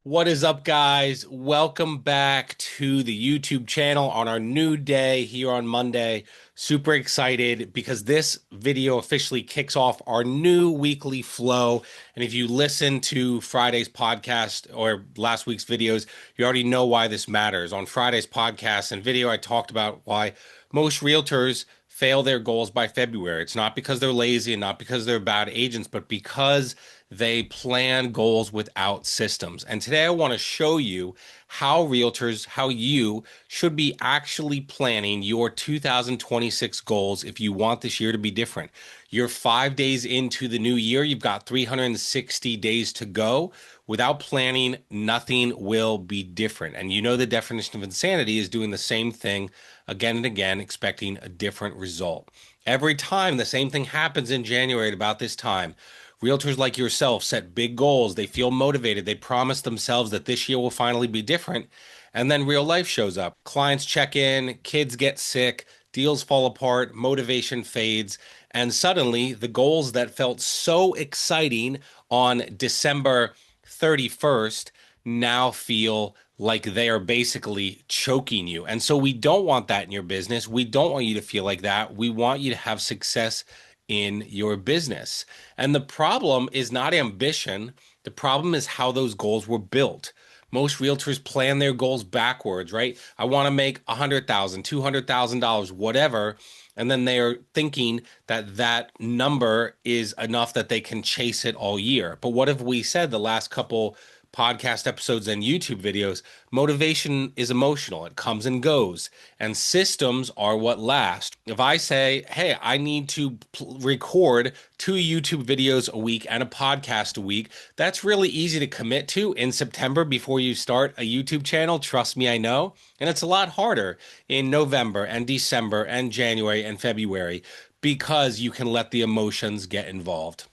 What is up, guys? Welcome back to the YouTube channel on our new day here on Monday. Super excited because this video officially kicks off our new weekly flow. And if you listen to Friday's podcast or last week's videos, you already know why this matters. On Friday's podcast and video, I talked about why most realtors fail their goals by February. It's not because they're lazy and not because they're bad agents, but because they plan goals without systems. And today I want to show you how realtors, how you should be actually planning your 2026 goals if you want this year to be different. You're 5 days into the new year, you've got 360 days to go. Without planning, nothing will be different. And you know the definition of insanity is doing the same thing again and again, expecting a different result. Every time the same thing happens in January at about this time, realtors like yourself set big goals. They feel motivated. They promise themselves that this year will finally be different. And then real life shows up. Clients check in, kids get sick, deals fall apart, motivation fades. And suddenly, the goals that felt so exciting on December 31st now feel like they are basically choking you. And so we don't want that in your business. We don't want you to feel like that. We want you to have success in your business. And the problem is not ambition. The problem is how those goals were built. Most realtors plan their goals backwards, right? I want to make $100,000, $200,000, whatever. And then they are thinking that that number is enough that they can chase it all year. But what have we said the last couple podcast episodes and YouTube videos? Motivation is emotional. It comes and goes, and systems are what last. If I say, hey, I need to record 2 YouTube videos a week and a podcast a week, that's really easy to commit to in September before you start a YouTube channel. Trust me, I know. And it's a lot harder in November and December and January and February because you can let the emotions get involved.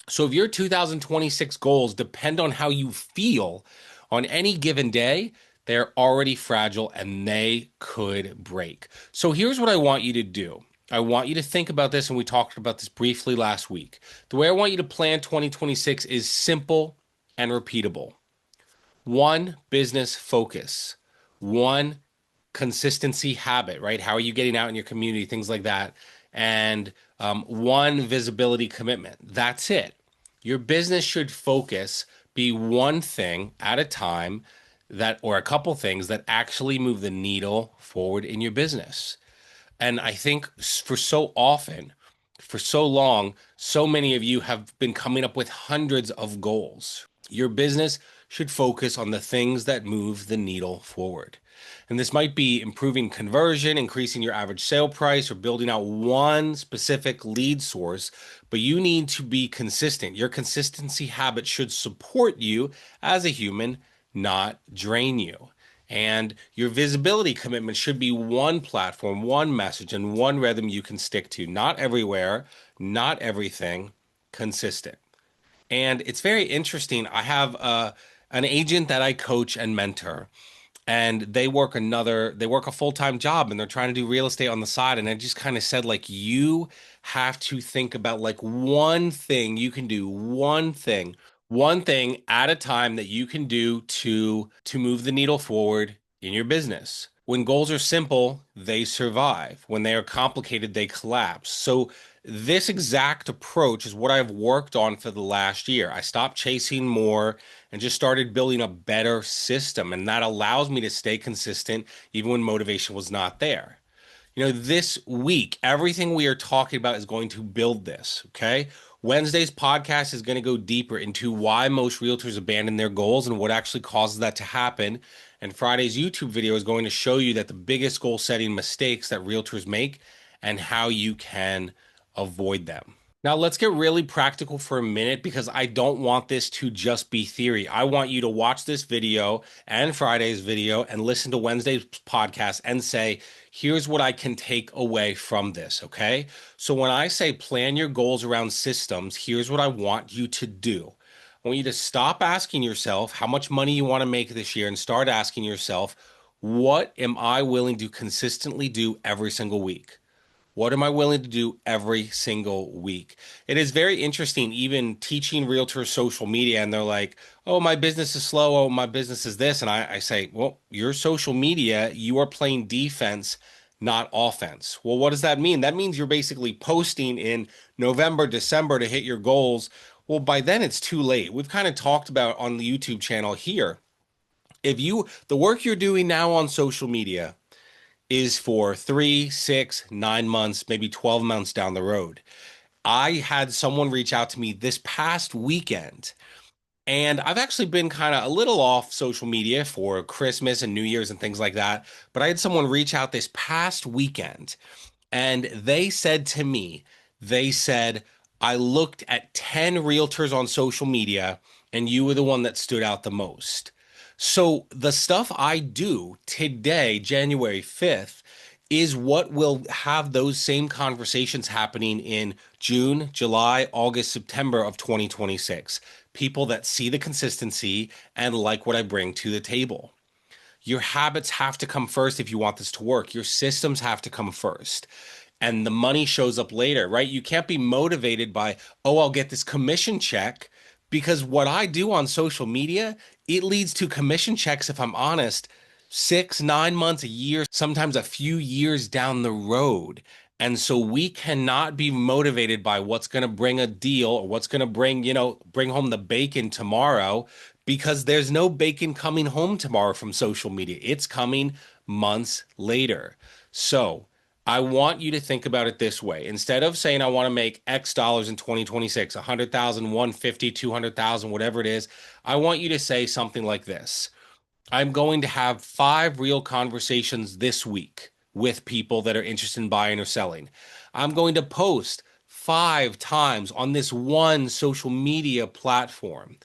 So if your 2026 goals depend on how you feel on any given day, they're already fragile and they could break. So here's what I want you to do. I want you to think about this, and we talked about this briefly last week. The way I want you to plan 2026 is simple and repeatable. One, business focus. One, consistency habit, right? How are you getting out in your community? Things like that. And one, visibility commitment. That's it. Your business should focus, be one thing at a time that, or a couple things that actually move the needle forward in your business. And I think for so often, for so long, so many of you have been coming up with hundreds of goals. Your business should focus on the things that move the needle forward. And this might be improving conversion, increasing your average sale price, or building out one specific lead source, but you need to be consistent. Your consistency habit should support you as a human, not drain you. And your visibility commitment should be one platform, one message, and one rhythm you can stick to. Not everywhere, not everything, consistent. And it's very interesting. I have an agent that I coach and mentor, and they work a full-time job and they're trying to do real estate on the side. And I just kind of said, like, you have to think about like one thing you can do, one thing at a time that you can do to move the needle forward in your business. When goals are simple, they survive. When they are complicated, they collapse. So this exact approach is what I've worked on for the last year. I stopped chasing more and just started building a better system. And that allows me to stay consistent even when motivation was not there. You know, this week, everything we are talking about is going to build this. Okay. Wednesday's podcast is going to go deeper into why most realtors abandon their goals and what actually causes that to happen. And Friday's YouTube video is going to show you that the biggest goal setting mistakes that realtors make and how you can avoid them. Now, let's get really practical for a minute because I don't want this to just be theory. I want you to watch this video and Friday's video and listen to Wednesday's podcast and say, here's what I can take away from this, okay? So when I say plan your goals around systems, here's what I want you to do. I want you to stop asking yourself how much money you want to make this year and start asking yourself, what am I willing to consistently do every single week? What am I willing to do every single week? It is very interesting, even teaching realtors social media, and they're like, oh, my business is slow. Oh, my business is this. And I say, well, your social media, you are playing defense, not offense. Well, what does that mean? That means you're basically posting in November, December to hit your goals. Well, by then it's too late. We've kind of talked about on the YouTube channel here. The work you're doing now on social media, is for 3, 6, 9 months, maybe 12 months down the road. I had someone reach out to me this past weekend, and I've actually been kind of a little off social media for Christmas and New Year's and things like that. But I had someone reach out this past weekend and they said to me, they said, I looked at 10 realtors on social media and you were the one that stood out the most. So the stuff I do today, January 5th, is what will have those same conversations happening in June, July, August, September of 2026. People that see the consistency and like what I bring to the table. Your habits have to come first if you want this to work. Your systems have to come first. And the money shows up later, right? You can't be motivated by, oh, I'll get this commission check because what I do on social media, it leads to commission checks, if I'm honest, 6, 9 months, a year, sometimes a few years down the road. And so we cannot be motivated by what's going to bring a deal or what's going to bring, bring home the bacon tomorrow because there's no bacon coming home tomorrow from social media. It's coming months later. So I want you to think about it this way. Instead of saying I want to make X dollars in 2026, 100,000, 150, 200,000, whatever it is, I want you to say something like this. I'm going to have 5 real conversations this week with people that are interested in buying or selling. I'm going to post 5 times on this one social media platform.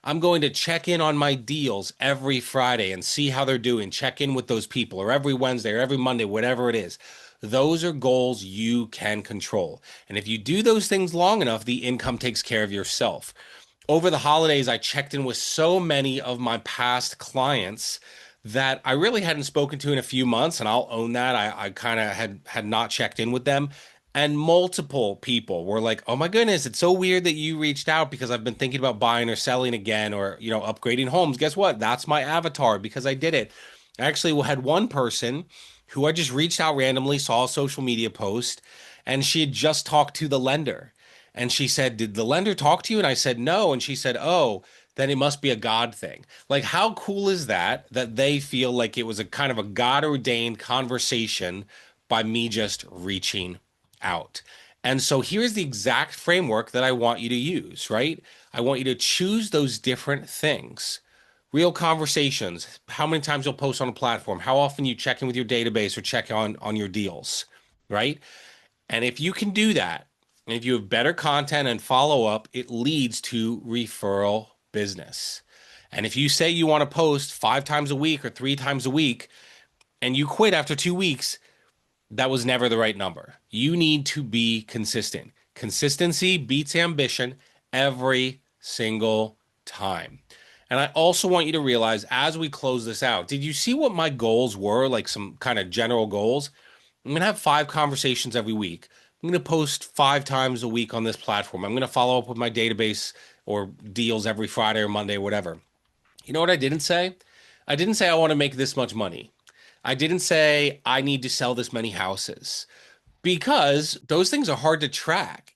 I'm going to check in on my deals every Friday and see how they're doing. Check in with those people, or every Wednesday or every Monday, whatever it is. Those are goals you can control. And if you do those things long enough, the income takes care of yourself. Over the holidays, I checked in with so many of my past clients that I really hadn't spoken to in a few months, and I'll own that. I kind of had not checked in with them. And multiple people were like, "Oh my goodness, it's so weird that you reached out because I've been thinking about buying or selling again or, upgrading homes." Guess what? That's my avatar because I did it. I actually had one person who I just reached out randomly, saw a social media post, and she had just talked to the lender. And she said, did the lender talk to you? And I said, no. And she said, oh, then it must be a God thing. Like, how cool is that, that they feel like it was a kind of a God ordained conversation by me just reaching out? And so here's the exact framework that I want you to use, right? I want you to choose those different things. Real conversations, how many times you'll post on a platform, how often you check in with your database or check on your deals, right? And if you can do that, and if you have better content and follow up, it leads to referral business. And if you say you want to post 5 times a week or 3 times a week and you quit after 2 weeks, that was never the right number. You need to be consistent. Consistency beats ambition every single time. And I also want you to realize as we close this out, did you see what my goals were? Like some kind of general goals? I'm going to have 5 conversations every week. I'm going to post 5 times a week on this platform. I'm going to follow up with my database or deals every Friday or Monday or whatever. You know what I didn't say? I didn't say I want to make this much money. I didn't say I need to sell this many houses because those things are hard to track.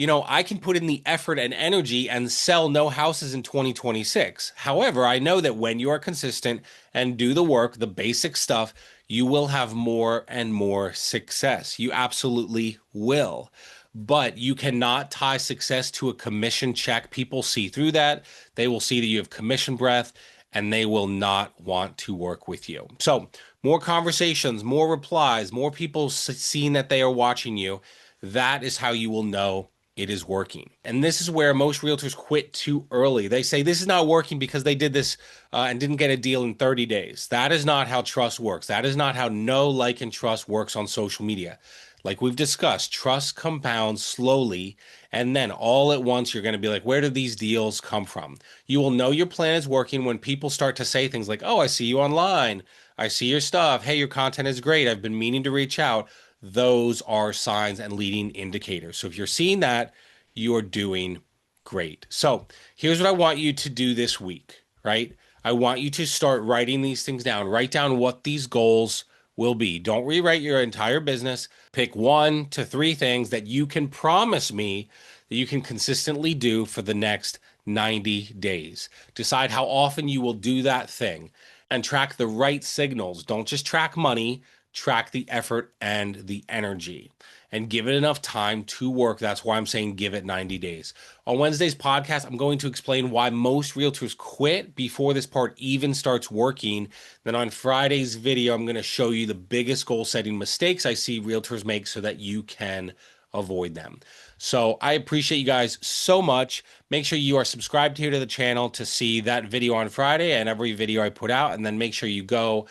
I can put in the effort and energy and sell no houses in 2026. However, I know that when you are consistent and do the work, the basic stuff, you will have more and more success. You absolutely will. But you cannot tie success to a commission check. People see through that. They will see that you have commission breath and they will not want to work with you. So, more conversations, more replies, more people seeing that they are watching you. That is how you will know it is working. And this is where most realtors quit too early. They say this is not working because they did this and didn't get a deal in 30 days. That is not how trust works. That is not how know, like, and trust works on social media. Like we've discussed, trust compounds slowly, and then all at once you're going to be like, where do these deals come from? You will know your plan is working when people start to say things like, oh, I see you online. I see your stuff. Hey, your content is great. I've been meaning to reach out. those are signs and leading indicators. So if you're seeing that, you are doing great. So here's what I want you to do this week, right? I want you to start writing these things down. Write down what these goals will be. Don't rewrite your entire business. Pick 1 to 3 things that you can promise me that you can consistently do for the next 90 days. Decide how often you will do that thing and track the right signals. Don't just track money, track the effort and the energy and give it enough time to work. That's why I'm saying give it 90 days. On Wednesday's podcast, I'm going to explain why most realtors quit before this part even starts working. Then on Friday's video, I'm going to show you the biggest goal setting mistakes I see realtors make so that you can avoid them. So I appreciate you guys so much. Make sure you are subscribed here to the channel to see that video on Friday and every video I put out. And then make sure you go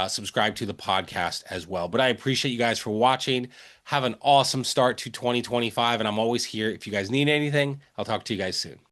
subscribe to the podcast as well. But I appreciate you guys for watching. Have an awesome start to 2025. And I'm always here if you guys need anything. I'll talk to you guys soon.